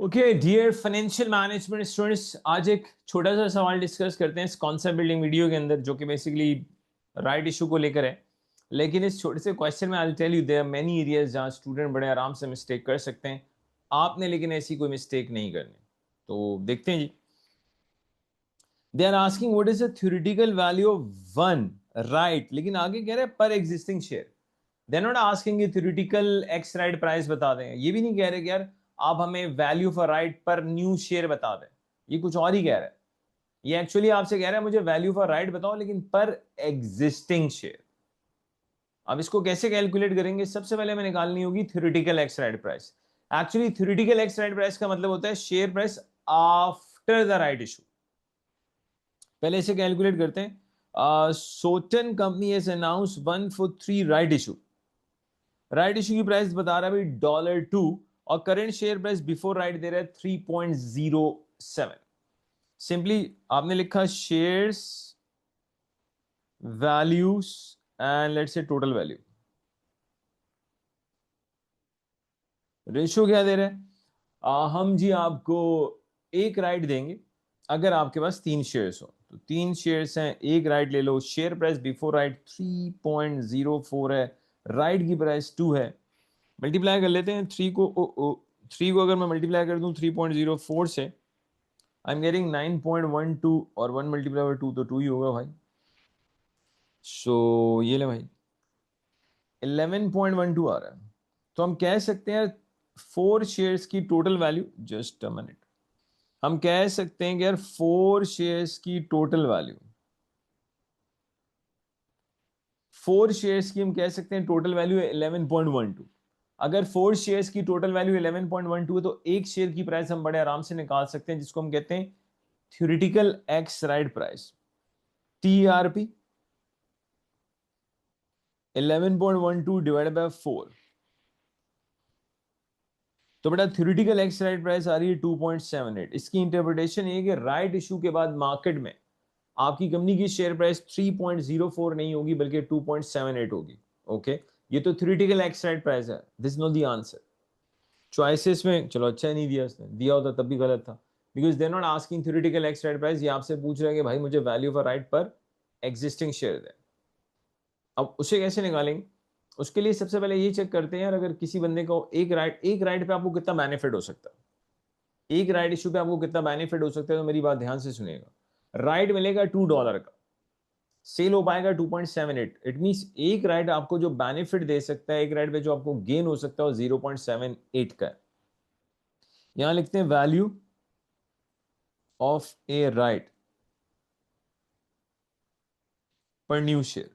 Okay dear financial management students, आज एक छोटा सा सवाल डिस्कस करते हैं इस कॉन्सेप्ट बिल्डिंग वीडियो के अंदर, जो कि बेसिकली राइट इशू को लेकर है। लेकिन इस छोटे से क्वेश्चन में I tell you there are many areas जहाँ स्टूडेंट बड़े आराम से मिस्टेक कर सकते हैं। आपने लेकिन ऐसी कोई मिस्टेक नहीं करनी। तो देखते हैं जी। They are asking what is the theoretical value of one, right. लेकिन आगे कह रहे हैं पर existing share. They not asking ये थ्योरेटिकल एक्स राइट प्राइस बता दें। ये भी नहीं कह रहे कि यार आप हमें value for right per new share बता दें। ये कुछ और ही कह रहा है। ये एक्चुअली आपसे कह रहा है मुझे वैल्यू फॉर राइट बताओ लेकिन पर एग्जिस्टिंग शेयर। अब इसको कैसे कैलकुलेट करेंगे? सबसे पहले हमें निकालनी होगी theoretical ex right price. Actually theoretical ex right price का मतलब होता है share price after the right issue. पहले इसे कैलकुलेट करते हैं। सोटन company has announce 143 right issue. Right issue की प्राइस बता रहा है भाई $2 और current share price before right दे रहा है 3.07। सिंपली आपने लिखा shares values and let's say total value. Ratio क्या दे रहे हैं? हम जी आपको एक राइट देंगे अगर आपके पास 3 शेयर्स हो। तो 3 शेयर्स हैं, एक राइट ले लो। शेयर प्राइस बिफोर राइट 3.04 है, राइट की प्राइस 2 है। मल्टीप्लाई कर लेते हैं 3 को अगर मैं मल्टीप्लाई कर दूं 3.04 से, आई एम गेटिंग 9.12 और 1 मल्टीप्लाई बाय 2 तो 2 ही होगा भाई। सो ये ले भाई 11.12 आ रहा है। तो हम कह सकते हैं 4 शेयर्स की total value, just a minute, हम कह सकते हैं कि यार 4 शेयर्स की टोटल वैल्यू, 4 शेयर्स की हम कह सकते हैं टोटल वैल्यू 11.12। अगर 4 शेयर्स की टोटल वैल्यू 11.12 है तो एक शेयर की प्राइस हम बड़े आराम से निकाल सकते हैं, जिसको हम कहते हैं theoretical ex right price, TRP। 11.12 divide by 4। तो बेटा थ्योरेटिकल एक्स राइट प्राइस आ रही है 2.78। इसकी इंटरप्रिटेशन ये कि राइट इशू के बाद मार्केट में आपकी कंपनी की शेयर प्राइस 3.04 नहीं होगी बल्कि 2.78 होगी। ओके, ये तो थ्योरेटिकल एक्स राइट प्राइस है। This know the answer. Choices में चलो अच्छा नहीं दिया, उसने दिया होता तब भी गलत था, because they not asking theoretical ex right price. ये आपसे पूछ रहे हैं कि भाई मुझे value for right per existing share दे। अब उसे कैसे निकालेंगे? उसके लिए सबसे पहले ये चेक करते हैं यार, अगर किसी बंदे को एक राइट पे आपको कितना बेनिफिट हो सकता है, एक राइट इशू पे आपको कितना बेनिफिट हो सकता है। तो मेरी बात ध्यान से सुनिएगा। राइट मिलेगा $2 का, सेल हो पाएगा 2.78। इट मींस एक राइट आपको जो बेनिफिट दे सकता है, एक राइट पे जो आपको गेन हो सकता है वो 0.78 का है। यहां लिखते हैं value of A right per new share.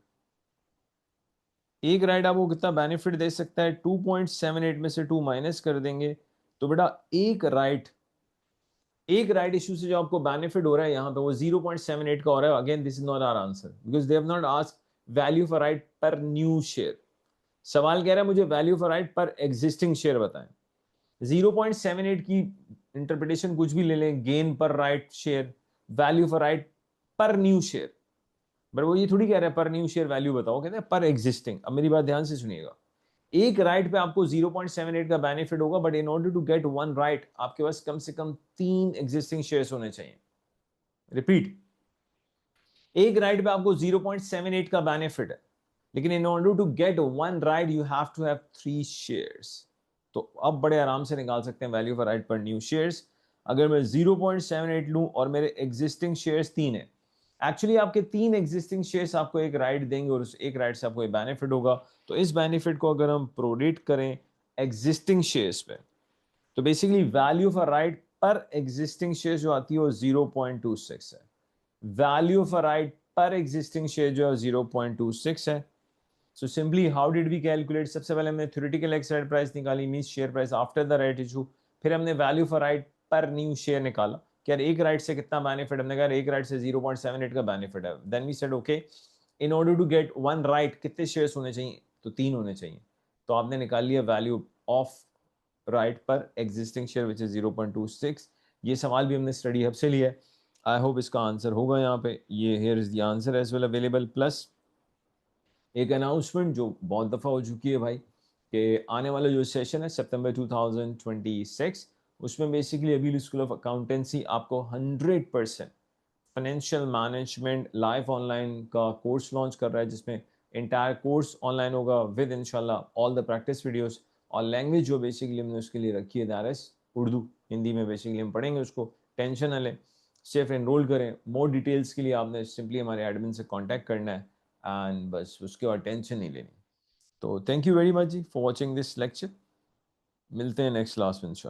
एक राइट आपको कितना बेनिफिट दे सकता है? 2.78 में से 2 माइनस कर देंगे तो बेटा एक राइट इशू से जो आपको बेनिफिट हो रहा है यहां पे वो 0.78 का हो रहा है। Again this is not our answer because they have not asked value for right per new share. सवाल कह रहा है मुझे value for right per existing share बताएं। 0.78 की इंटरप्रिटेशन कुछ भी ले लें, गेन पर right share, value for right per new share, but वो ये थोड़ी कह रहे हैं पर न्यू शेयर वैल्यू बताओ, कहते हैं पर एग्जिस्टिंग। अब मेरी बात ध्यान से सुनिएगा। एक राइट पे आपको 0.78 का बेनिफिट होगा, but in order to get one right आपके पास कम से कम 3 एग्जिस्टिंग शेयर्स होने चाहिए। रिपीट, एक राइट पे आपको 0.78 का बेनिफिट है, लेकिन in order to get one right you have to have 3 shares. तो अब बड़े आराम से निकाल सकते हैं value for right per new shares. अगर मैं 0.78 लूं और मेरे एग्जिस्टिंग शेयर्स 3 है, एक्चुअली आपके 3 एग्जिस्टिंग शेयर्स आपको एक राइट देंगे और उस एक राइट से आपको एक बेनिफिट होगा। तो इस बेनिफिट को अगर हम प्रोरेट करें एग्जिस्टिंग शेयर्स पे, तो basically value for right per existing share जो आती है वो 0.26 है। Value for right per existing share जो है 0.26 है। So simply how did we calculate? सबसे पहले हमने थ्योरेटिकल एक्स राइट प्राइस निकाली, means share price after the right issue. फिर हमने value for right per new share निकाला कि यार एक राइट से कितना बेनिफिट। हमने कहा एक राइट से 0.78 का बेनिफिट है। Then we said okay, in order to get one right कितने शेयर्स होने चाहिए? तो 3 होने चाहिए। तो आपने निकाल लिया value of right per existing share which is 0.26। ये सवाल भी हमने स्टडी हब से लिया है। आई होप इसका आंसर होगा यहाँ पे। ये here is the answer as well available. Plus एक अनाउंसमेंट जो बहुत दफ़ा हो चुकी है भाई, कि आने वाला जो सेशन है सितंबर 2026, उसमें बेसिकली अभी स्कूल ऑफ अकाउंटेंसी आपको 100% फाइनेंशियल मैनेजमेंट लाइव ऑनलाइन का कोर्स लॉन्च कर रहा है, जिसमें इंटायर कोर्स ऑनलाइन होगा विद इंशाल्लाह ऑल द प्रैक्टिस वीडियोस। और लैंग्वेज जो बेसिकली हमने उसके लिए रखी है दैट इज उर्दू, हिंदी में बेसिकली हम पढ़ेंगे उसको, टेंशन न लें, सिर्फ एनरोल करें। मोर डिटेल्स के लिए आपने सिंपली हमारे एडमिन से कांटेक्ट करना है एंड बस उसके बाद टेंशन नहीं लेनी। तो थैंक यू वेरी मच जी फॉर वॉचिंग दिस लेक्चर, मिलते हैं नेक्स्ट क्लास में इंशाल्लाह।